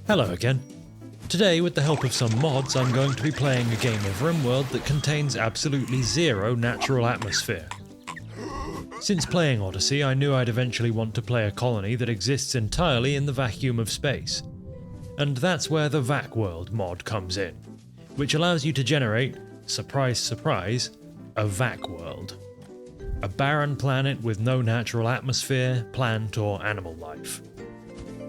Hello again. Today, with the help of some mods, I'm going to be playing a game of Rimworld that contains absolutely zero natural atmosphere. Since playing Odyssey, I knew I'd eventually want to play a colony that exists entirely in the vacuum of space. And that's where the Vacworld mod comes in, which allows you to generate, surprise surprise, a Vacworld. A barren planet with no natural atmosphere, plant or animal life.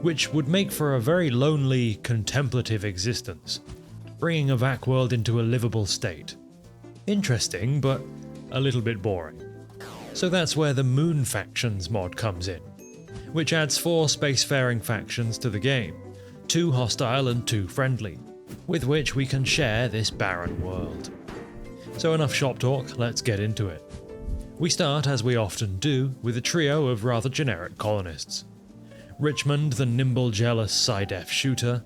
Which would make for a very lonely, contemplative existence, bringing a Vacworld into a livable state. Interesting, but a little bit boring. So that's where the Moon Factions mod comes in, which adds 4 spacefaring factions to the game, 2 hostile and 2 friendly, with which we can share this barren world. So enough shop talk, let's get into it. We start, as we often do, with a trio of rather generic colonists. Richmond, the nimble, jealous sci-def shooter,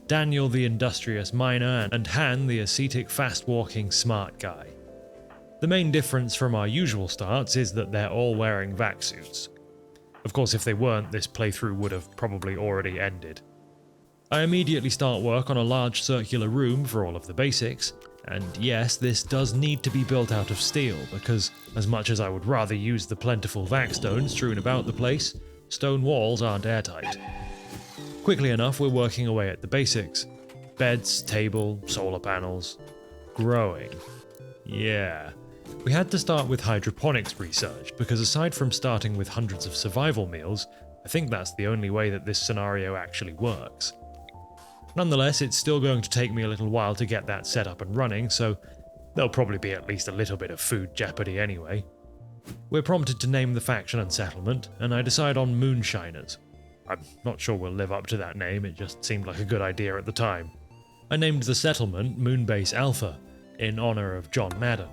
Daniel, the industrious miner, and Han, the ascetic, fast-walking smart guy. The main difference from our usual starts is that they're all wearing vac suits. Of course, if they weren't, this playthrough would have probably already ended. I immediately start work on a large circular room for all of the basics, and yes, this does need to be built out of steel, because as much as I would rather use the plentiful vac stones strewn about the place, stone walls aren't airtight. Quickly enough, we're working away at the basics. Beds, table, solar panels. Growing. Yeah. We had to start with hydroponics research, because aside from starting with hundreds of survival meals, I think that's the only way that this scenario actually works. Nonetheless, it's still going to take me a little while to get that set up and running, so there'll probably be at least a little bit of food jeopardy anyway. We're prompted to name the faction and settlement, and I decide on Moonshiners. I'm not sure we'll live up to that name, it just seemed like a good idea at the time. I named the settlement Moonbase Alpha, in honor of John Madden.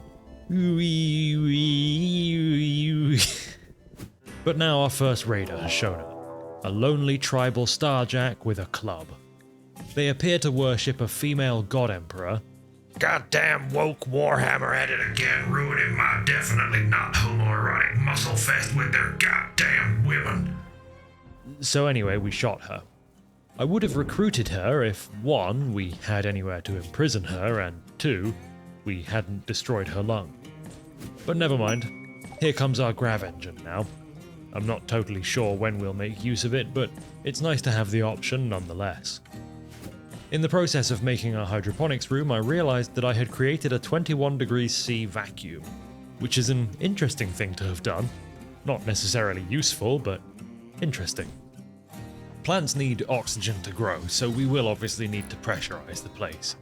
But now our first raider has shown up. A lonely tribal starjack with a club. They appear to worship a female god emperor. Goddamn woke warhammer at it again, ruining my definitely not homoerotic muscle fest with their goddamn women. So anyway, we shot her. I would have recruited her if 1, we had anywhere to imprison her, and 2, we hadn't destroyed her lung. But never mind. Here comes our grav engine now. I'm not totally sure when we'll make use of it, but it's nice to have the option nonetheless. In the process of making our hydroponics room, I realized that I had created a 21 degrees C vacuum, which is an interesting thing to have done. Not necessarily useful, but interesting. Plants need oxygen to grow, so we will obviously need to pressurize the place.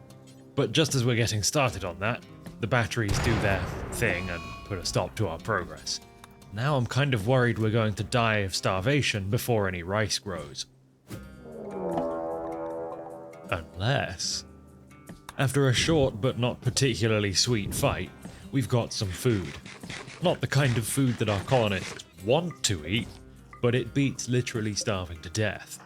But just as we're getting started on that, the batteries do their thing and put a stop to our progress. Now I'm kind of worried we're going to die of starvation before any rice grows. Unless... After a short but not particularly sweet fight, we've got some food. Not the kind of food that our colonists want to eat, but it beats literally starving to death.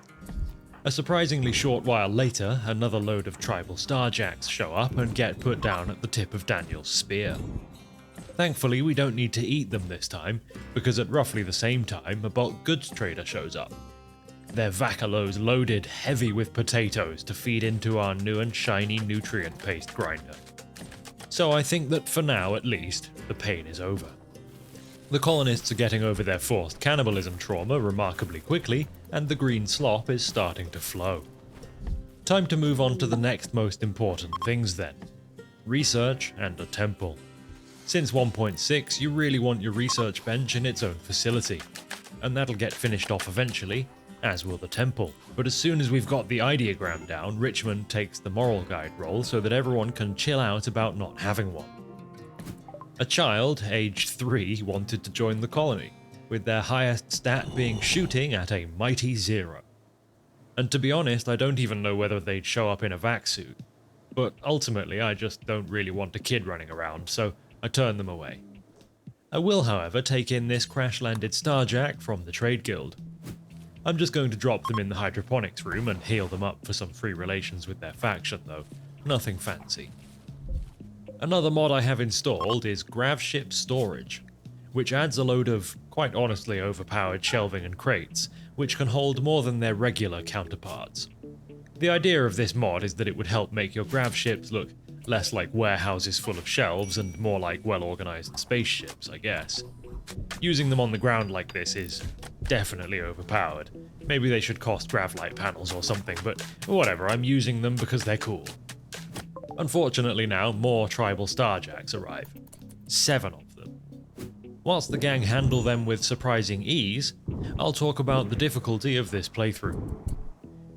A surprisingly short while later, another load of tribal starjacks show up and get put down at the tip of Daniel's spear. Thankfully, we don't need to eat them this time, because at roughly the same time, a bulk goods trader shows up. Their vacalos loaded heavy with potatoes to feed into our new and shiny nutrient paste grinder. So I think that for now at least, the pain is over. The colonists are getting over their forced cannibalism trauma remarkably quickly, and the green slop is starting to flow. Time to move on to the next most important things then. Research and a temple. Since 1.6, you really want your research bench in its own facility, and that'll get finished off eventually, as will the temple. But as soon as we've got the ideogram down, Richmond takes the moral guide role so that everyone can chill out about not having one. A child, aged 3, wanted to join the colony, with their highest stat being shooting at a mighty 0. And to be honest, I don't even know whether they'd show up in a vac suit. But ultimately, I just don't really want a kid running around, so I turn them away. I will, however, take in this crash-landed starjack from the Trade Guild. I'm just going to drop them in the hydroponics room and heal them up for some free relations with their faction though, nothing fancy. Another mod I have installed is Gravship Storage, which adds a load of, quite honestly overpowered shelving and crates, which can hold more than their regular counterparts. The idea of this mod is that it would help make your grav ships look less like warehouses full of shelves and more like well-organized spaceships, I guess. Using them on the ground like this is definitely overpowered. Maybe they should cost grav light panels or something, but whatever, I'm using them because they're cool. Unfortunately now, more tribal starjacks arrive. 7 of them. Whilst the gang handle them with surprising ease, I'll talk about the difficulty of this playthrough.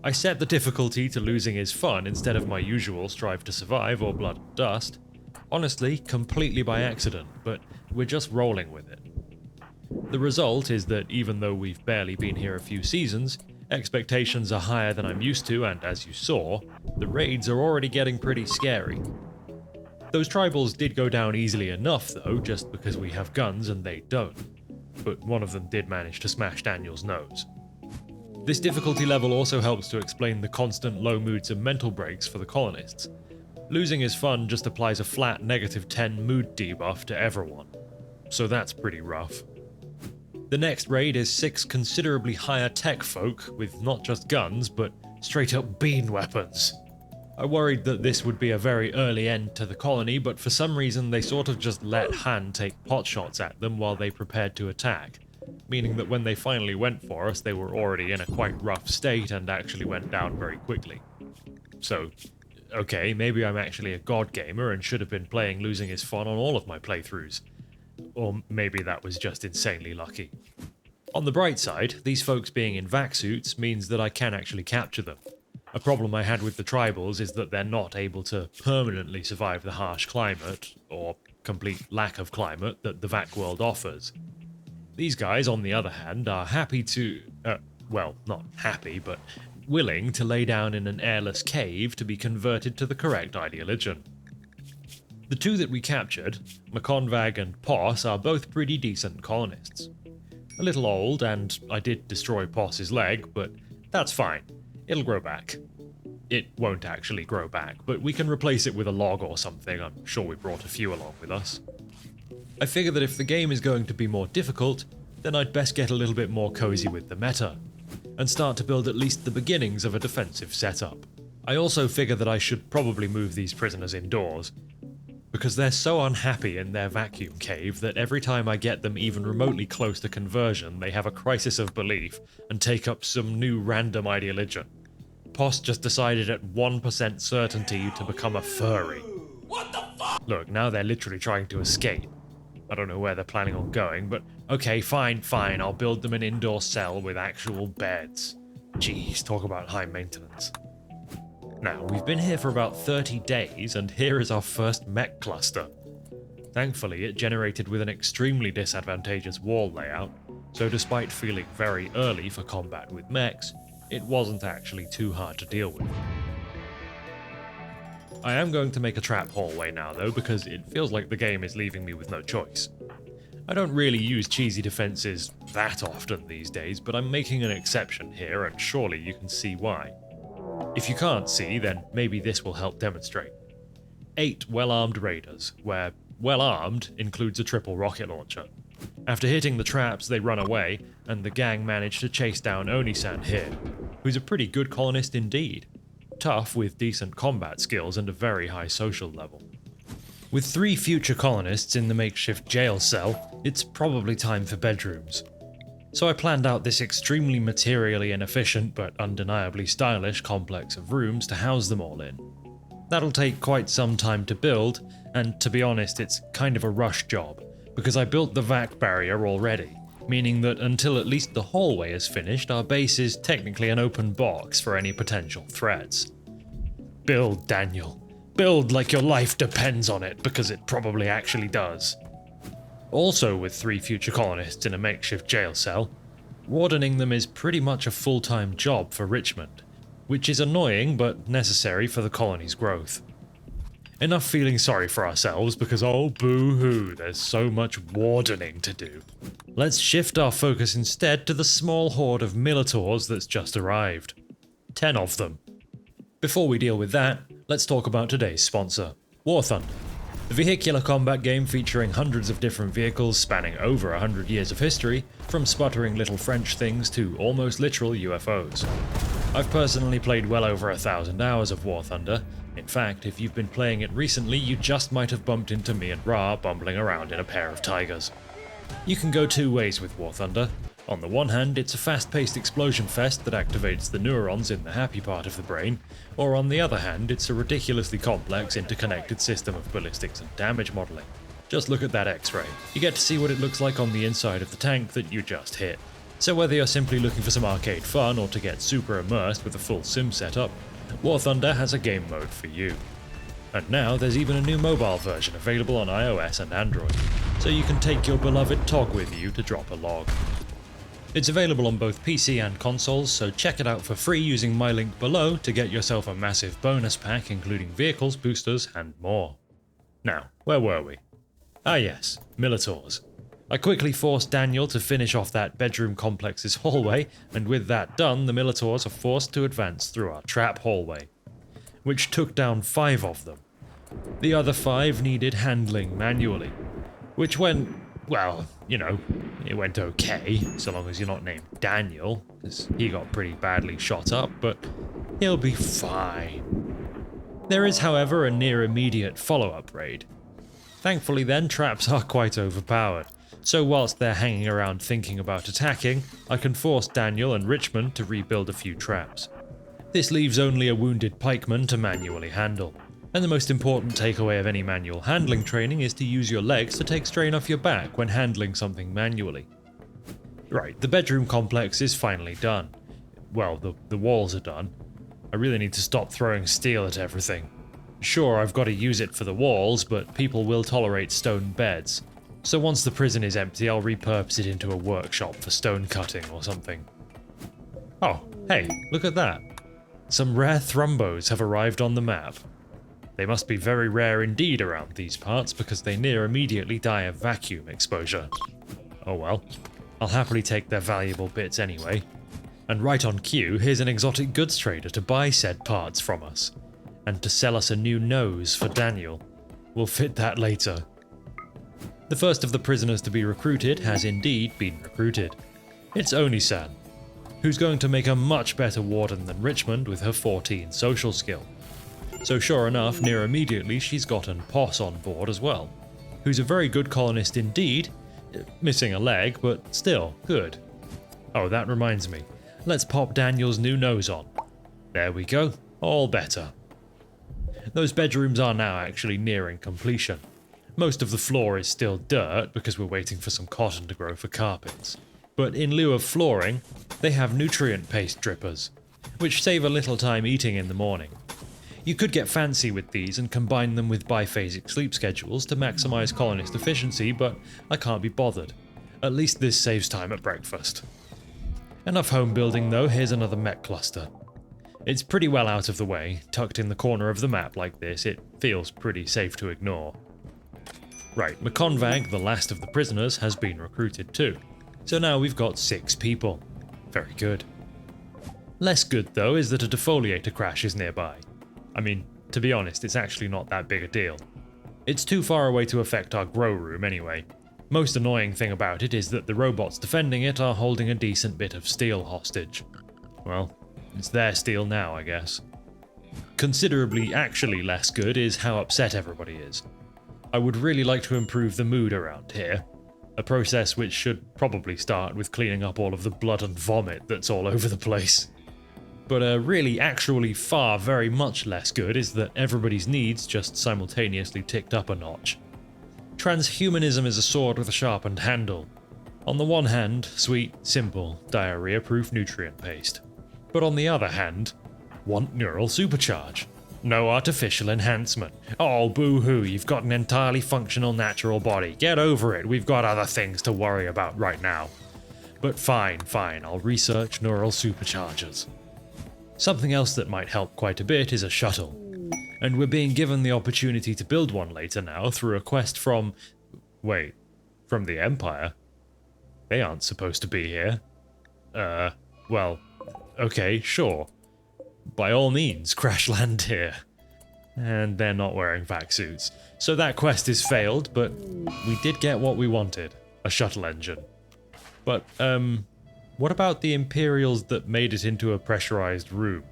I set the difficulty to losing is fun instead of my usual strive to survive or blood and dust. Honestly, completely by accident, but we're just rolling with it. The result is that even though we've barely been here a few seasons, expectations are higher than I'm used to, and as you saw, the raids are already getting pretty scary. Those tribals did go down easily enough though, just because we have guns and they don't. But one of them did manage to smash Daniel's nose. This difficulty level also helps to explain the constant low moods and mental breaks for the colonists. Losing is fun just applies a flat -10 mood debuff to everyone. So that's pretty rough. The next raid is 6 considerably higher tech folk with not just guns, but straight up bean weapons. I worried that this would be a very early end to the colony, but for some reason they sort of just let Han take potshots at them while they prepared to attack, meaning that when they finally went for us they were already in a quite rough state and actually went down very quickly. So, okay, maybe I'm actually a god gamer and should have been playing Losing is Fun on all of my playthroughs. Or maybe that was just insanely lucky. On the bright side, these folks being in vac suits means that I can actually capture them. A problem I had with the tribals is that they're not able to permanently survive the harsh climate, or complete lack of climate, that the Vacworld offers. These guys, on the other hand, are happy to... well, not happy, but willing to lay down in an airless cave to be converted to the correct ideology. The 2 that we captured, Maconvag and Poss, are both pretty decent colonists. A little old, and I did destroy Poss's leg, but that's fine. It'll grow back. It won't actually grow back, but we can replace it with a log or something. I'm sure we brought a few along with us. I figure that if the game is going to be more difficult, then I'd best get a little bit more cozy with the meta, and start to build at least the beginnings of a defensive setup. I also figure that I should probably move these prisoners indoors, because they're so unhappy in their vacuum cave that every time I get them even remotely close to conversion, they have a crisis of belief and take up some new random ideology. Poss just decided at 1% certainty to become a furry. What the fuck? Look, now they're literally trying to escape. I don't know where they're planning on going, but okay, fine, I'll build them an indoor cell with actual beds. Jeez, talk about high maintenance. Now, we've been here for about 30 days, and here is our first mech cluster. Thankfully, it generated with an extremely disadvantageous wall layout, so despite feeling very early for combat with mechs, it wasn't actually too hard to deal with. I am going to make a trap hallway now though, because it feels like the game is leaving me with no choice. I don't really use cheesy defenses that often these days, but I'm making an exception here, and surely you can see why. If you can't see, then maybe this will help demonstrate. 8 well-armed raiders, where well-armed includes a triple rocket launcher. After hitting the traps, they run away, and the gang manage to chase down Onisan here, who's a pretty good colonist indeed. Tough with decent combat skills and a very high social level. With 3 future colonists in the makeshift jail cell, it's probably time for bedrooms. So I planned out this extremely materially inefficient but undeniably stylish complex of rooms to house them all in. That'll take quite some time to build, and to be honest, it's kind of a rush job, because I built the vac barrier already, meaning that until at least the hallway is finished, our base is technically an open box for any potential threats. Build, Daniel. Build like your life depends on it, because it probably actually does. Also, with 3 future colonists in a makeshift jail cell, wardening them is pretty much a full-time job for Richmond, which is annoying but necessary for the colony's growth. Enough feeling sorry for ourselves because oh boo-hoo, there's so much wardening to do. Let's shift our focus instead to the small horde of Militaurs that's just arrived. 10 of them. Before we deal with that, let's talk about today's sponsor, War Thunder. The vehicular combat game featuring hundreds of different vehicles spanning over 100 years of history, from sputtering little French things to almost literal UFOs. I've personally played well over 1,000 hours of War Thunder. In fact, if you've been playing it recently, you just might have bumped into me and Ra bumbling around in a pair of tigers. You can go two ways with War Thunder. On the one hand, it's a fast-paced explosion fest that activates the neurons in the happy part of the brain, or on the other hand, it's a ridiculously complex, interconnected system of ballistics and damage modelling. Just look at that X-ray. You get to see what it looks like on the inside of the tank that you just hit. So whether you're simply looking for some arcade fun or to get super immersed with a full sim setup, War Thunder has a game mode for you. And now there's even a new mobile version available on iOS and Android, so you can take your beloved Tog with you to drop a log. It's available on both PC and consoles, so check it out for free using my link below to get yourself a massive bonus pack including vehicles, boosters, and more. Now, where were we? Ah yes, Militaurs. I quickly forced Daniel to finish off that bedroom complex's hallway, and with that done, the Militaurs are forced to advance through our trap hallway, which took down 5 of them. The other 5 needed handling manually, which went, well, you know, it went okay, so long as you're not named Daniel, because he got pretty badly shot up, but he'll be fine. There is, however, a near immediate follow-up raid. Thankfully then, traps are quite overpowered, so whilst they're hanging around thinking about attacking, I can force Daniel and Richmond to rebuild a few traps. This leaves only a wounded pikeman to manually handle. And the most important takeaway of any manual handling training is to use your legs to take strain off your back when handling something manually. Right, the bedroom complex is finally done. Well, the walls are done. I really need to stop throwing steel at everything. Sure, I've got to use it for the walls, but people will tolerate stone beds. So once the prison is empty, I'll repurpose it into a workshop for stone cutting or something. Oh, hey, look at that. Some rare thrumbos have arrived on the map. They must be very rare indeed around these parts because they near immediately die of vacuum exposure. Oh well, I'll happily take their valuable bits anyway. And right on cue, here's an exotic goods trader to buy said parts from us, and to sell us a new nose for Daniel. We'll fit that later. The first of the prisoners to be recruited has indeed been recruited. It's Oni-san, who's going to make a much better warden than Richmond with her 14 social skill. So sure enough, near immediately she's gotten Poss on board as well, who's a very good colonist indeed, missing a leg, but still good. Oh, that reminds me, let's pop Daniel's new nose on. There we go, all better. Those bedrooms are now actually nearing completion. Most of the floor is still dirt because we're waiting for some cotton to grow for carpets. But in lieu of flooring, they have nutrient paste drippers, which save a little time eating in the morning. You could get fancy with these and combine them with biphasic sleep schedules to maximize colonist efficiency, but I can't be bothered. At least this saves time at breakfast. Enough home building though, here's another mech cluster. It's pretty well out of the way, tucked in the corner of the map like this, it feels pretty safe to ignore. Right, McConvag, the last of the prisoners, has been recruited too. So now we've got 6 people. Very good. Less good though is that a defoliator crash is nearby. I mean, to be honest, it's actually not that big a deal. It's too far away to affect our grow room anyway. Most annoying thing about it is that the robots defending it are holding a decent bit of steel hostage. Well, it's their steel now, I guess. Considerably actually less good is how upset everybody is. I would really like to improve the mood around here, a process which should probably start with cleaning up all of the blood and vomit that's all over the place. But really actually far very much less good is that everybody's needs just simultaneously ticked up a notch. Transhumanism is a sword with a sharpened handle. On the one hand, sweet, simple, diarrhea-proof nutrient paste. But on the other hand, want neural supercharge. No artificial enhancement. Oh, boo-hoo, you've got an entirely functional natural body. Get over it, we've got other things to worry about right now. But fine, I'll research neural superchargers. Something else that might help quite a bit is a shuttle. And we're being given the opportunity to build one later now through a quest from... wait, from the Empire? They aren't supposed to be here. Well, okay, sure. By all means, crash land here. And they're not wearing vac suits. So that quest is failed, but we did get what we wanted. A shuttle engine. But, What about the Imperials that made it into a pressurized room?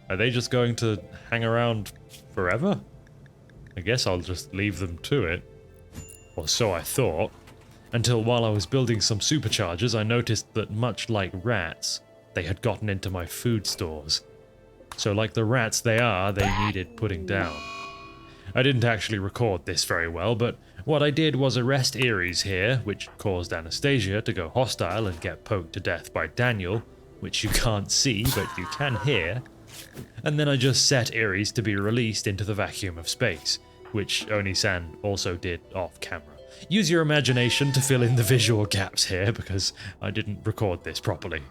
Are they just going to hang around forever? I guess I'll just leave them to it. Or so I thought. Until while I was building some superchargers, I noticed that much like rats, they had gotten into my food stores. So like the rats they are, they needed putting down. I didn't actually record this very well, but what I did was arrest Ares here, which caused Anastasia to go hostile and get poked to death by Daniel, which you can't see but you can hear. And then I just set Ares to be released into the vacuum of space, which Oni-san also did off camera. Use your imagination to fill in the visual gaps here, because I didn't record this properly.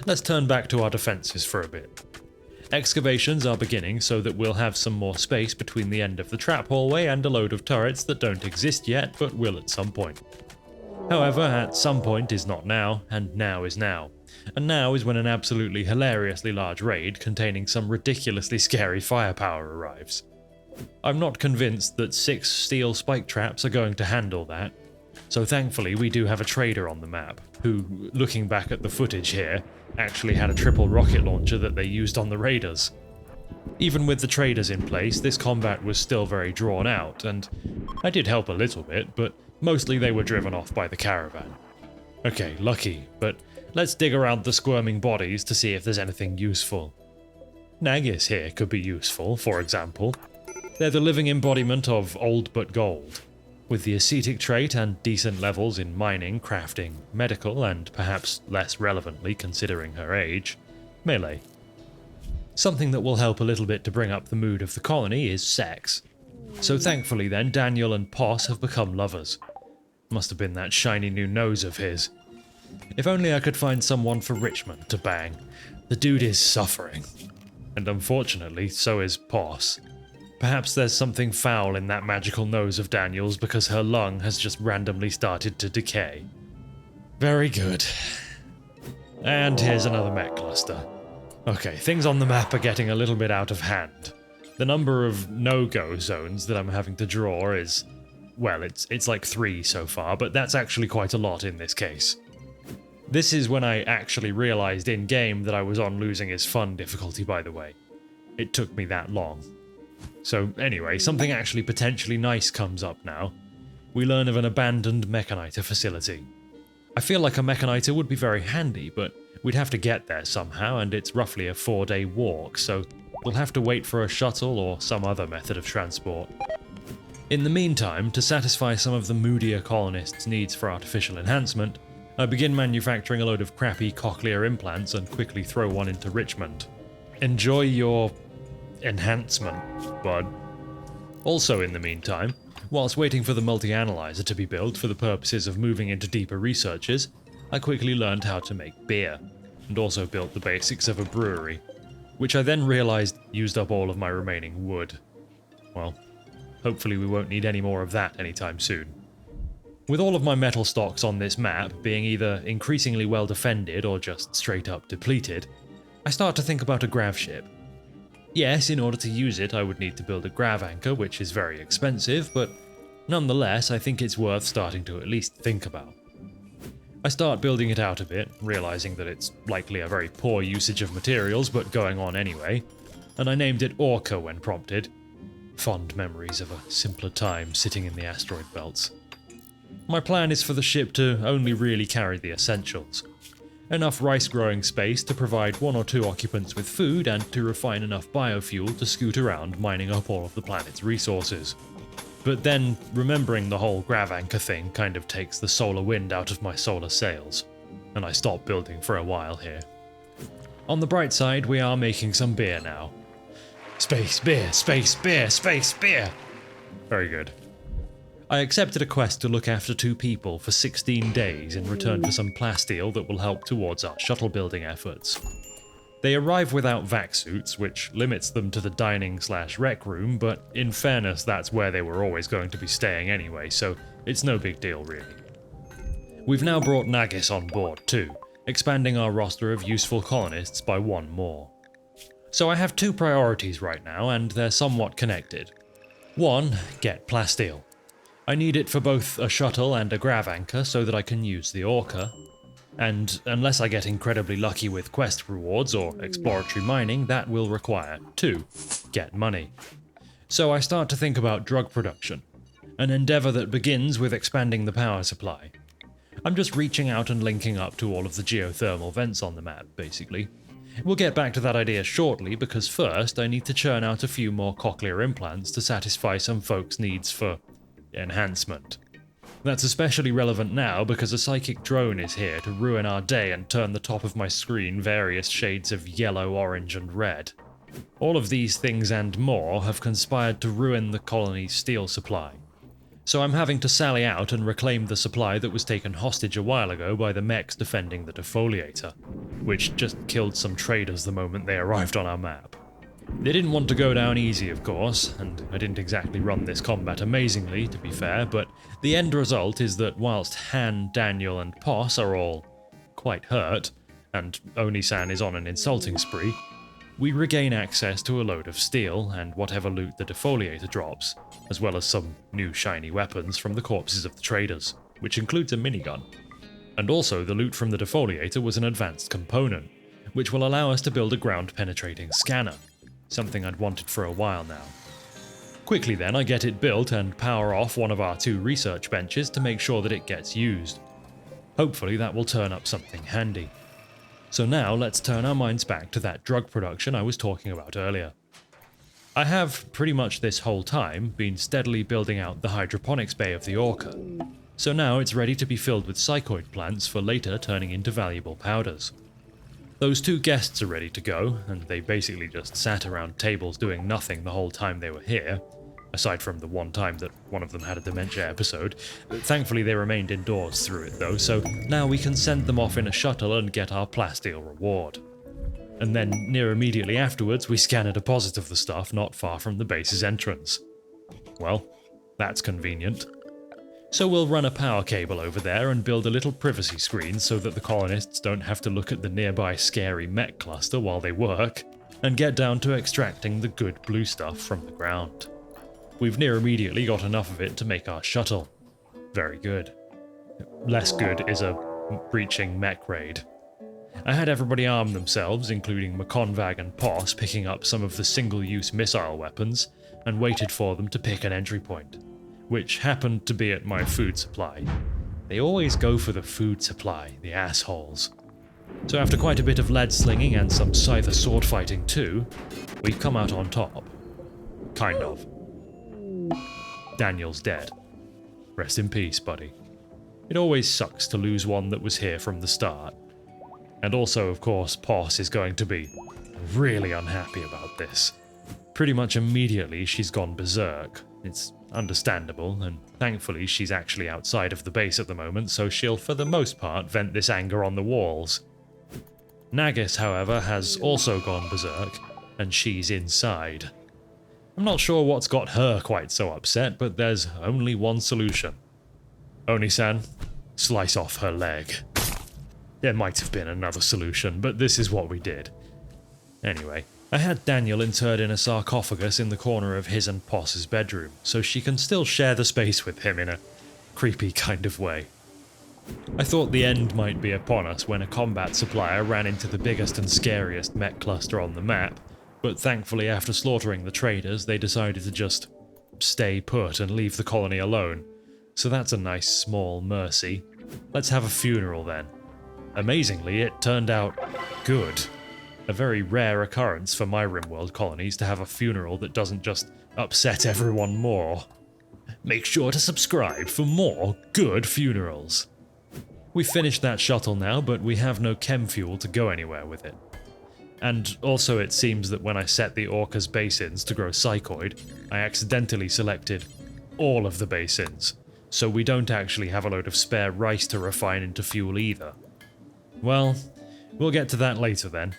Let's turn back to our defenses for a bit. Excavations are beginning so that we'll have some more space between the end of the trap hallway and a load of turrets that don't exist yet but will at some point. However, at some point is not now, and now is now. And now is when an absolutely hilariously large raid containing some ridiculously scary firepower arrives. I'm not convinced that 6 steel spike traps are going to handle that, so thankfully we do have a trader on the map, who, looking back at the footage here, actually had a triple rocket launcher that they used on the raiders. Even with the traders in place, this combat was still very drawn out, and I did help a little bit, but mostly they were driven off by the caravan. Okay, lucky, but let's dig around the squirming bodies to see if there's anything useful. Naggis here could be useful, for example. They're the living embodiment of old but gold, with the ascetic trait and decent levels in mining, crafting, medical, and perhaps less relevantly considering her age, melee. Something that will help a little bit to bring up the mood of the colony is sex. So thankfully then, Daniel and Poss have become lovers. Must have been that shiny new nose of his. If only I could find someone for Richmond to bang. The dude is suffering. And unfortunately, so is Poss. Perhaps there's something foul in that magical nose of Daniel's because her lung has just randomly started to decay. Very good. And here's another mech cluster. Okay, things on the map are getting a little bit out of hand. The number of no-go zones that I'm having to draw is, well, it's like 3 so far, but that's actually quite a lot in this case. This is when I actually realized in-game that I was on losing is fun difficulty, by the way. It took me that long. So anyway, something actually potentially nice comes up now. We learn of an abandoned mechaniter facility. I feel like a mechaniter would be very handy, but we'd have to get there somehow, and it's roughly a 4-day walk, so we'll have to wait for a shuttle or some other method of transport. In the meantime, to satisfy some of the moodier colonists' needs for artificial enhancement, I begin manufacturing a load of crappy cochlear implants and quickly throw one into Richmond. Enjoy your enhancement, bud. Also in the meantime, whilst waiting for the multi-analyzer to be built for the purposes of moving into deeper researches, I quickly learned how to make beer, and also built the basics of a brewery, which I then realized used up all of my remaining wood. Well, hopefully we won't need any more of that anytime soon. With all of my metal stocks on this map being either increasingly well defended or just straight up depleted, I start to think about a grav ship. Yes, in order to use it I would need to build a grav anchor, which is very expensive, but nonetheless I think it's worth starting to at least think about. I start building it out a bit, realizing that it's likely a very poor usage of materials, but going on anyway, and I named it Orca when prompted. Fond memories of a simpler time sitting in the asteroid belts. My plan is for the ship to only really carry the essentials. Enough rice-growing space to provide 1 or 2 occupants with food and to refine enough biofuel to scoot around mining up all of the planet's resources. But then, remembering the whole grav anchor thing kind of takes the solar wind out of my solar sails, and I stop building for a while here. On the bright side, we are making some beer now. Space beer, space beer, space beer! Very good. I accepted a quest to look after 2 people for 16 days in return for some plasteel that will help towards our shuttle building efforts. They arrive without vac suits, which limits them to the dining/rec room, but in fairness that's where they were always going to be staying anyway, so it's no big deal really. We've now brought Naggis on board too, expanding our roster of useful colonists by 1 more. So I have 2 priorities right now, and they're somewhat connected. 1, get plasteel. I need it for both a shuttle and a grav anchor so that I can use the Orca. And unless I get incredibly lucky with quest rewards or exploratory mining, that will require 2. Get money. So I start to think about drug production, an endeavour that begins with expanding the power supply. I'm just reaching out and linking up to all of the geothermal vents on the map, basically. We'll get back to that idea shortly, because first I need to churn out a few more cochlear implants to satisfy some folks' needs for enhancement. That's especially relevant now because a psychic drone is here to ruin our day and turn the top of my screen various shades of yellow, orange, and red. All of these things and more have conspired to ruin the colony's steel supply. So I'm having to sally out and reclaim the supply that was taken hostage a while ago by the mechs defending the defoliator, which just killed some traders the moment they arrived on our map. They didn't want to go down easy, of course, and I didn't exactly run this combat amazingly, to be fair, but the end result is that whilst Han, Daniel, and Poss are all quite hurt, and Oni-san is on an insulting spree, we regain access to a load of steel and whatever loot the defoliator drops, as well as some new shiny weapons from the corpses of the traders, which includes a minigun. And also the loot from the defoliator was an advanced component, which will allow us to build a ground-penetrating scanner, something I'd wanted for a while now. Quickly then I get it built and power off one of our 2 research benches to make sure that it gets used. Hopefully that will turn up something handy. So now let's turn our minds back to that drug production I was talking about earlier. I have, pretty much this whole time, been steadily building out the hydroponics bay of the Orca, so now it's ready to be filled with psychoid plants for later turning into valuable powders. Those 2 guests are ready to go, and they basically just sat around tables doing nothing the whole time they were here, aside from the one time that one of them had a dementia episode. Thankfully they remained indoors through it though, so now we can send them off in a shuttle and get our plasteel reward. And then, near immediately afterwards, we scan a deposit of the stuff not far from the base's entrance. Well, that's convenient. So we'll run a power cable over there and build a little privacy screen so that the colonists don't have to look at the nearby scary mech cluster while they work, and get down to extracting the good blue stuff from the ground. We've near immediately got enough of it to make our shuttle. Very good. Less good is a breaching mech raid. I had everybody arm themselves, including McConvag and Poss picking up some of the single-use missile weapons, and waited for them to pick an entry point, which happened to be at my food supply. They always go for the food supply, the assholes. So after quite a bit of lead slinging and some scyther sword fighting too, we've come out on top. Kind of. Daniel's dead. Rest in peace, buddy. It always sucks to lose one that was here from the start. And also, of course, Poss is going to be really unhappy about this. Pretty much immediately she's gone berserk. It's understandable, and thankfully she's actually outside of the base at the moment, so she'll for the most part vent this anger on the walls. Nagus, however, has also gone berserk, and she's inside. I'm not sure what's got her quite so upset, but there's only one solution. Oni-san, slice off her leg. There might have been another solution, but this is what we did. Anyway, I had Daniel interred in a sarcophagus in the corner of his and Poss's bedroom, so she can still share the space with him in a creepy kind of way. I thought the end might be upon us when a combat supplier ran into the biggest and scariest mech cluster on the map, but thankfully after slaughtering the traders they decided to just stay put and leave the colony alone. So that's a nice small mercy. Let's have a funeral then. Amazingly, it turned out good. A very rare occurrence for my Rimworld colonies to have a funeral that doesn't just upset everyone more. Make sure to subscribe for more good funerals. We've finished that shuttle now, but we have no chem fuel to go anywhere with it. And also it seems that when I set the Orca's basins to grow psychoid, I accidentally selected all of the basins, so we don't actually have a load of spare rice to refine into fuel either. Well, we'll get to that later then.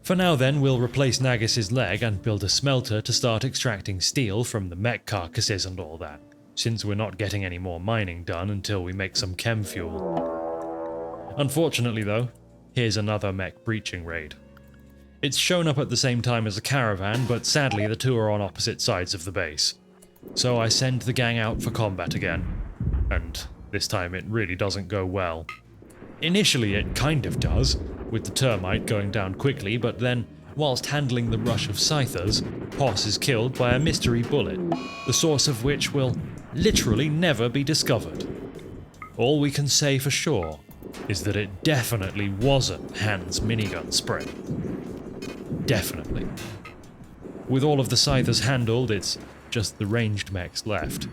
For now then, we'll replace Nagus's leg and build a smelter to start extracting steel from the mech carcasses and all that, since we're not getting any more mining done until we make some chem fuel. Unfortunately though, here's another mech breaching raid. It's shown up at the same time as a caravan, but sadly the 2 are on opposite sides of the base. So I send the gang out for combat again, and this time it really doesn't go well. Initially it kind of does, with the termite going down quickly, but then, whilst handling the rush of scythers, Poss is killed by a mystery bullet, the source of which will literally never be discovered. All we can say for sure is that it definitely wasn't Hans' minigun spray. Definitely. With all of the scythers handled, it's just the ranged mechs left,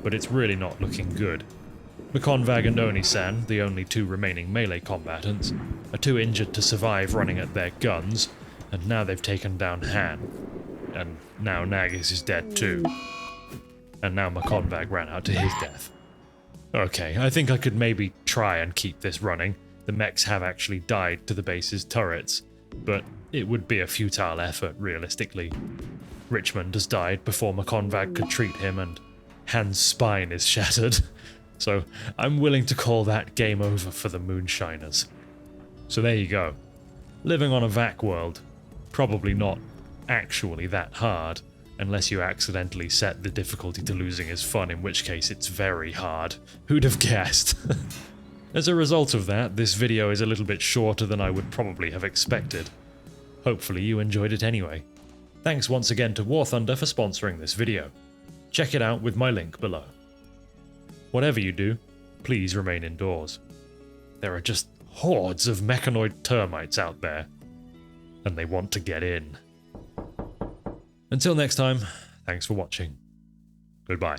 but it's really not looking good. Makonvag and Oni-san, the only two remaining melee combatants, are too injured to survive running at their guns, and now they've taken down Han. And now Nagis is dead too. And now Makonvag ran out to his death. Okay, I think I could maybe try and keep this running. The mechs have actually died to the base's turrets, but it would be a futile effort, realistically. Richmond has died before Makonvag could treat him, and Han's spine is shattered. So I'm willing to call that game over for the Moonshiners. So there you go. Living on a Vacworld, probably not actually that hard, unless you accidentally set the difficulty to losing as fun, in which case it's very hard. Who'd have guessed? As a result of that, this video is a little bit shorter than I would probably have expected. Hopefully you enjoyed it anyway. Thanks once again to War Thunder for sponsoring this video. Check it out with my link below. Whatever you do, please remain indoors. There are just hordes of mechanoid termites out there, and they want to get in. Until next time, thanks for watching. Goodbye.